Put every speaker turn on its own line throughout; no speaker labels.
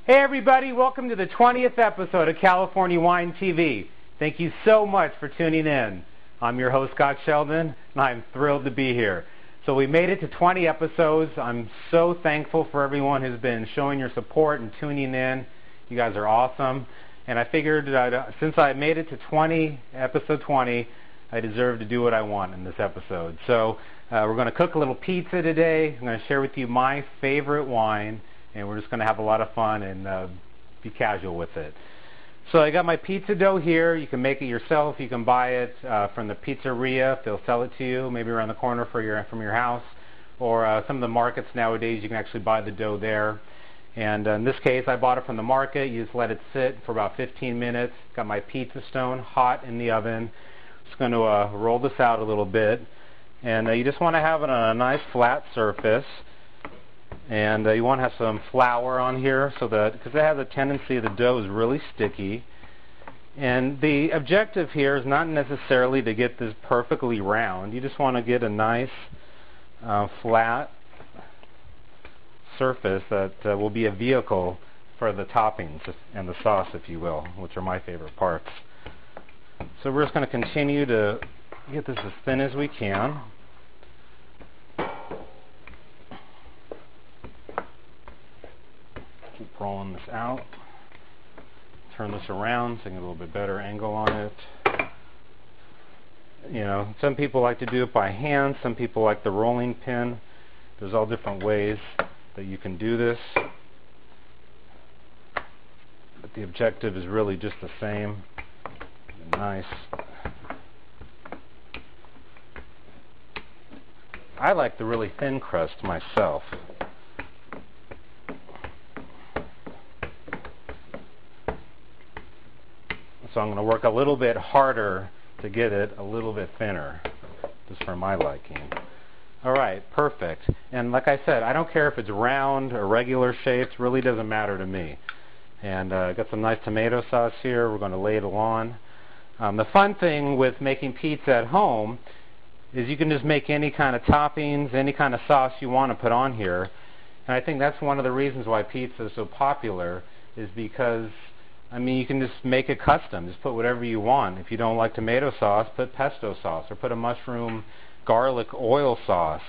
Hey everybody, welcome to the 20th episode of California Wine TV. Thank you so much for tuning in. I'm your host Scott Sheldon, and I'm thrilled to be here. So we made it to 20 episodes. I'm so thankful for everyone who's been showing your support and tuning in. You guys are awesome. And I figured that since I made it to episode 20, I deserve to do what I want in this episode. So we're going to cook a little pizza today. I'm going to share with you my favorite wine, and we're just going to have a lot of fun and be casual with it. So I got my pizza dough here. You can make it yourself. You can buy it from the pizzeria if they'll sell it to you, maybe around the corner from your house. Or some of the markets nowadays, you can actually buy the dough there. And in this case, I bought it from the market. You just let it sit for about 15 minutes. Got my pizza stone hot in the oven. Just going to roll this out a little bit. And you just want to have it on a nice flat surface. And you want to have some flour on here so that, because it has a tendency, the dough is really sticky. And the objective here is not necessarily to get this perfectly round. You just want to get a nice flat surface that will be a vehicle for the toppings and the sauce, if you will, which are my favorite parts. So we're just going to continue to get this as thin as we can. Keep rolling this out. Turn this around so I can get a little bit better angle on it. You know, some people like to do it by hand. Some people like the rolling pin. There's all different ways that you can do this. But the objective is really just the same. Nice. I like the really thin crust myself. So I'm going to work a little bit harder to get it a little bit thinner, just for my liking. Alright, perfect. And like I said, I don't care if it's round or regular shapes, really doesn't matter to me. And I got some nice tomato sauce here. We're going to ladle on. The fun thing with making pizza at home is you can just make any kind of toppings, any kind of sauce you want to put on here. And I think that's one of the reasons why pizza is so popular, is because I mean, you can just make it custom. Just put whatever you want. If you don't like tomato sauce, put pesto sauce, or put a mushroom garlic oil sauce.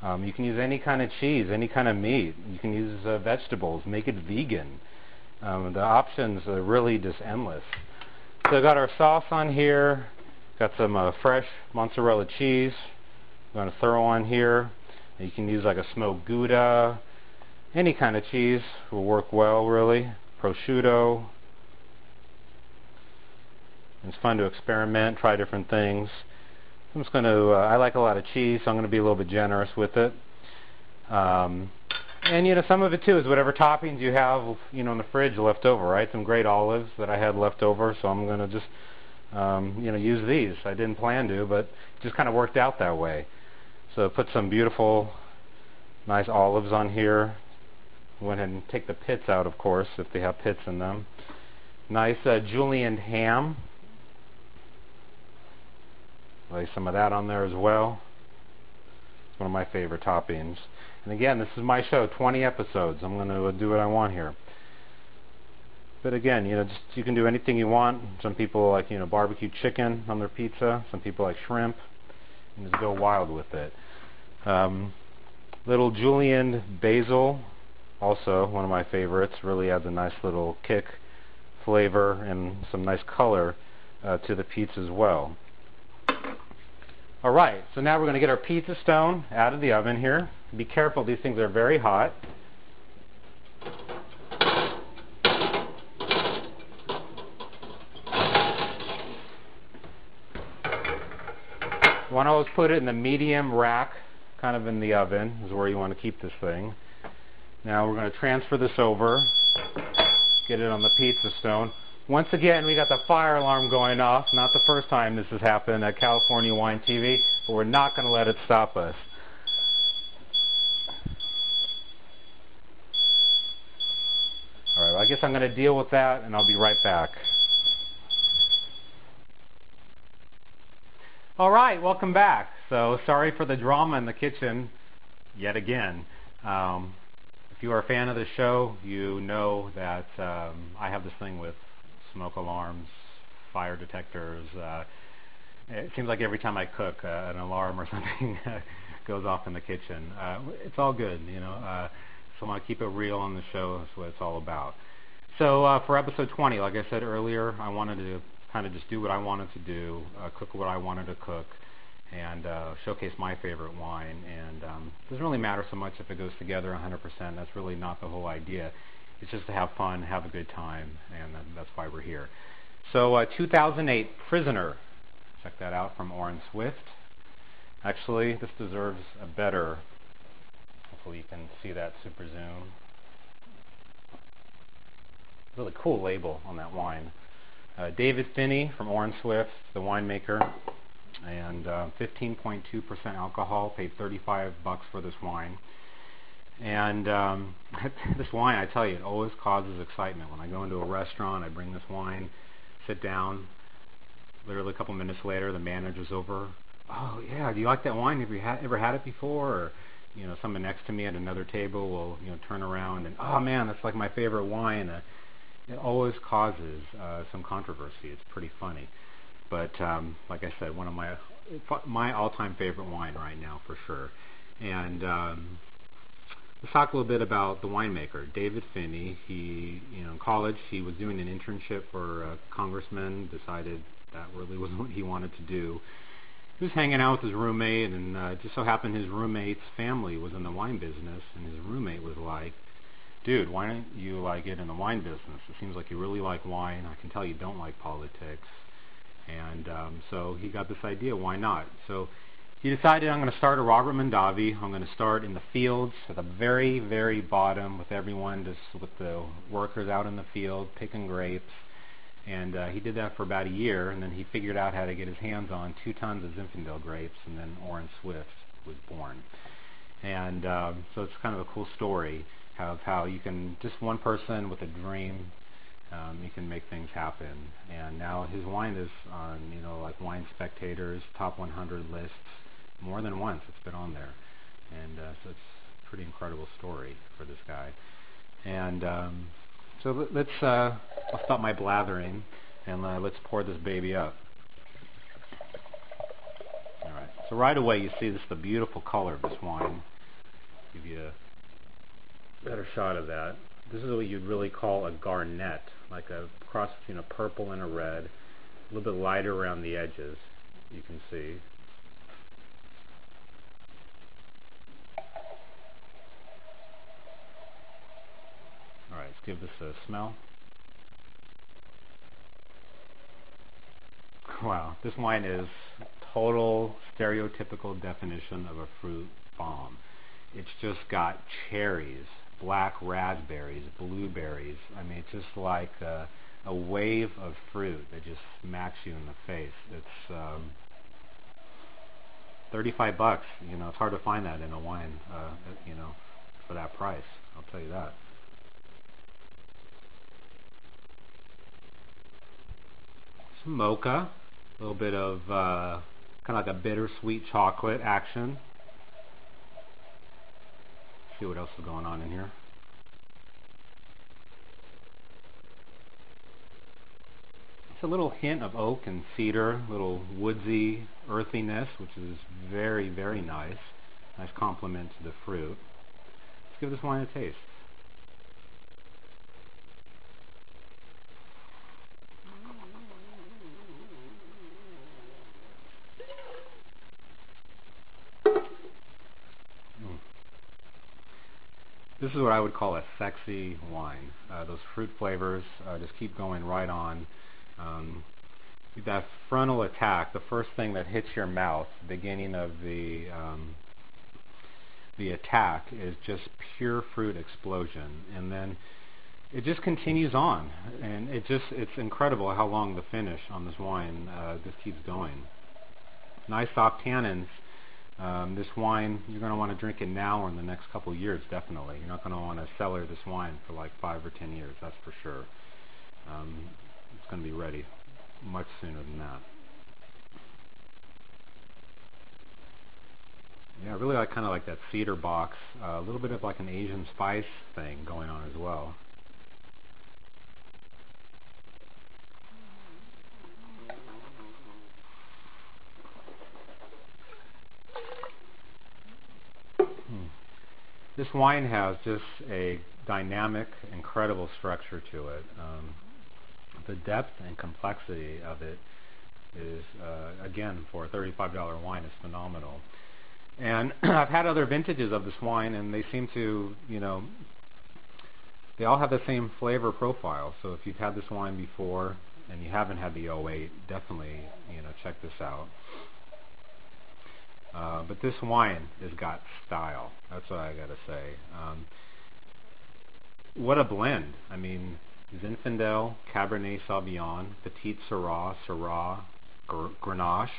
You can use any kind of cheese, any kind of meat. You can use vegetables. Make it vegan. The options are really just endless. So I've got our sauce on here. Got some fresh mozzarella cheese. I'm going to throw on here. You can use like a smoked Gouda. Any kind of cheese will work well, really. Prosciutto. It's fun to experiment, try different things. I'm just going to, I like a lot of cheese, so I'm going to be a little bit generous with it. And, you know, some of it, too, is whatever toppings you have, you know, in the fridge left over, right? Some great olives that I had left over, so I'm going to just, you know, use these. I didn't plan to, but it just kind of worked out that way. So put some beautiful, nice olives on here. Went ahead and take the pits out, of course, if they have pits in them. Nice julienne ham. Lay some of that on there as well. It's one of my favorite toppings. And again, this is my show, 20 episodes. I'm going to do what I want here. But again, you know, just you can do anything you want. Some people like, you know, barbecue chicken on their pizza. Some people like shrimp. And just go wild with it. Little julienne basil, also one of my favorites. Really adds a nice little kick, flavor, and some nice color to the pizza as well. Alright, so now we're going to get our pizza stone out of the oven here. Be careful, these things are very hot. You want to always put it in the medium rack, kind of in the oven, is where you want to keep this thing. Now we're going to transfer this over, get it on the pizza stone. Once again, we got the fire alarm going off. Not the first time this has happened at California Wine TV, but we're not going to let it stop us. Alright, well, I guess I'm going to deal with that, and I'll be right back. Alright, welcome back. So, sorry for the drama in the kitchen, yet again. If you are a fan of the show, you know that I have this thing with smoke alarms, fire detectors. It seems like every time I cook, an alarm or something goes off in the kitchen. It's all good, you know. So I want to keep it real on the show. That's what it's all about. So for episode 20, like I said earlier, I wanted to kind of just do what I wanted to do, cook what I wanted to cook, and showcase my favorite wine. And it doesn't really matter so much if it goes together 100%. That's really not the whole idea. It's just to have fun, have a good time, and that's why we're here. So 2008 Prisoner. Check that out from Orin Swift. Actually, this deserves a better, hopefully you can see that super zoom. Really cool label on that wine. David Phinney from Orin Swift, the winemaker, and 15.2% alcohol. Paid $35 for this wine. And this wine, I tell you, it always causes excitement. When I go into a restaurant, I bring this wine, sit down. Literally a couple minutes later, the manager's over. Oh yeah, do you like that wine? Have you ever had it before? Or you know, someone next to me at another table will turn around and, oh man, that's like my favorite wine. It always causes some controversy. It's pretty funny, but like I said, one of my all-time favorite wine right now for sure. And let's talk a little bit about the winemaker, David Phinney. He, in college, he was doing an internship for a congressman. Decided that really wasn't what he wanted to do. He was hanging out with his roommate, and just so happened his roommate's family was in the wine business, and his roommate was like, dude, why don't you get in the wine business? It seems like you really like wine. I can tell you don't like politics. And so he got this idea, why not? So he decided, I'm going to start a Robert Mondavi. I'm going to start in the fields at the very, very bottom with everyone, just with the workers out in the field picking grapes. And he did that for about a year, and then he figured out how to get his hands on 2 tons of Zinfandel grapes, and then Orin Swift was born. And so it's kind of a cool story of how you can, just one person with a dream, you can make things happen. And now his wine is on, like Wine Spectator's top 100 lists more than once. It's been on there. And so it's a pretty incredible story for this guy. And so I'll stop my blathering, and let's pour this baby up. All right. So right away you see this, the beautiful color of this wine. Give you a better shot of that. This is what you'd really call a garnet, like a cross between a purple and a red, a little bit lighter around the edges, you can see. All right, let's give this a smell. Wow, this wine is total stereotypical definition of a fruit bomb. It's just got cherries, black raspberries, blueberries. I mean, it's just like a wave of fruit that just smacks you in the face. It's $35. It's hard to find that in a wine, for that price. I'll tell you that. Some mocha, a little bit of kind of like a bittersweet chocolate action. See what else is going on in here. It's a little hint of oak and cedar, a little woodsy earthiness, which is very, very nice. Nice compliment to the fruit. Let's give this wine a taste. This is what I would call a sexy wine. Those fruit flavors just keep going right on. That frontal attack, the first thing that hits your mouth, the beginning of the attack, is just pure fruit explosion, and then it just continues on, and it's incredible how long the finish on this wine just keeps going. Nice soft tannins. This wine, you're going to want to drink it now or in the next couple of years, definitely. You're not going to want to cellar this wine for like 5 or 10 years, that's for sure. It's going to be ready much sooner than that. Yeah, I really like kind of like that cedar box. A little bit of like an Asian spice thing going on as well. This wine has just a dynamic, incredible structure to it. The depth and complexity of it is, again, for a $35 wine, is phenomenal. And I've had other vintages of this wine, and they seem to, they all have the same flavor profile. So if you've had this wine before and you haven't had the 08, definitely, check this out. But this wine has got style. That's what I gotta say. What a blend! I mean, Zinfandel, Cabernet Sauvignon, Petit Syrah, Syrah, Grenache,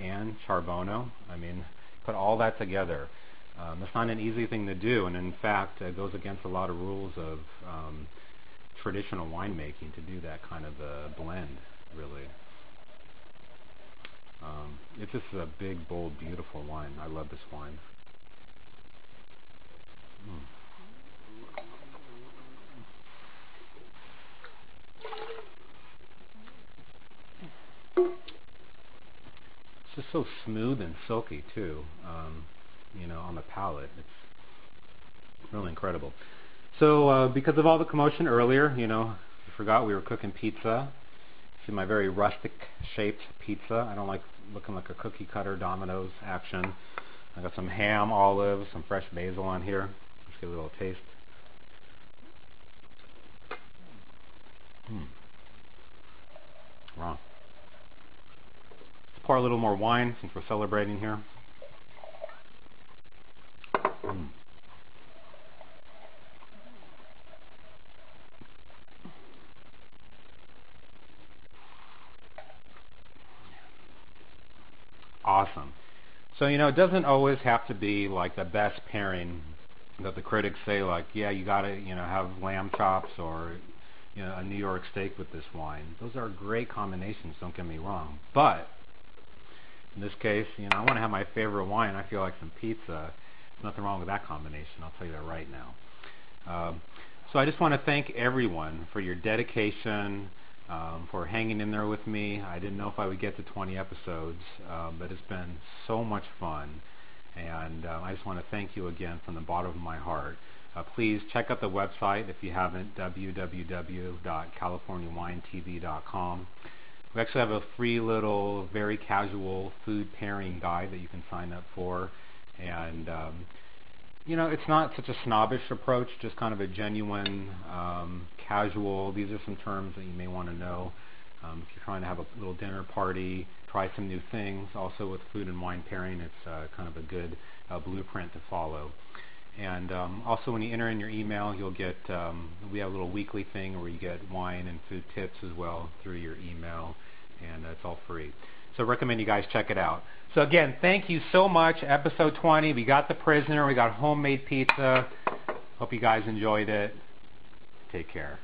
and Charbonneau. I mean, put all that together. It's not an easy thing to do, and in fact, it goes against a lot of rules of traditional winemaking to do that kind of a blend, really. It's just a big, bold, beautiful wine. I love this wine. It's just so smooth and silky too. On the palate, it's really incredible. So, because of all the commotion earlier, we forgot we were cooking pizza. See my very rustic shaped pizza. I don't like looking like a cookie cutter Domino's action. I got some ham, olives, some fresh basil on here. Let's give it a little taste. Wow. Let's pour a little more wine since we're celebrating here. Awesome. So, it doesn't always have to be like the best pairing that the critics say, like, yeah, you got to, have lamb chops or, a New York steak with this wine. Those are great combinations, don't get me wrong. But in this case, I want to have my favorite wine. I feel like some pizza. There's nothing wrong with that combination. I'll tell you that right now. So I just want to thank everyone for your dedication, for hanging in there with me. I didn't know if I would get to 20 episodes, but it's been so much fun. And I just want to thank you again from the bottom of my heart. Please check out the website if you haven't, www.californiawinetv.com. We actually have a free little, very casual food pairing guide that you can sign up for. And, it's not such a snobbish approach, just kind of a genuine, casual. These are some terms that you may want to know. If you're trying to have a little dinner party, try some new things. Also with food and wine pairing, it's kind of a good blueprint to follow. And also when you enter in your email, you'll get, we have a little weekly thing where you get wine and food tips as well through your email, and it's all free. So I recommend you guys check it out. So again, thank you so much. Episode 20, we got The Prisoner, we got homemade pizza. Hope you guys enjoyed it. Take care.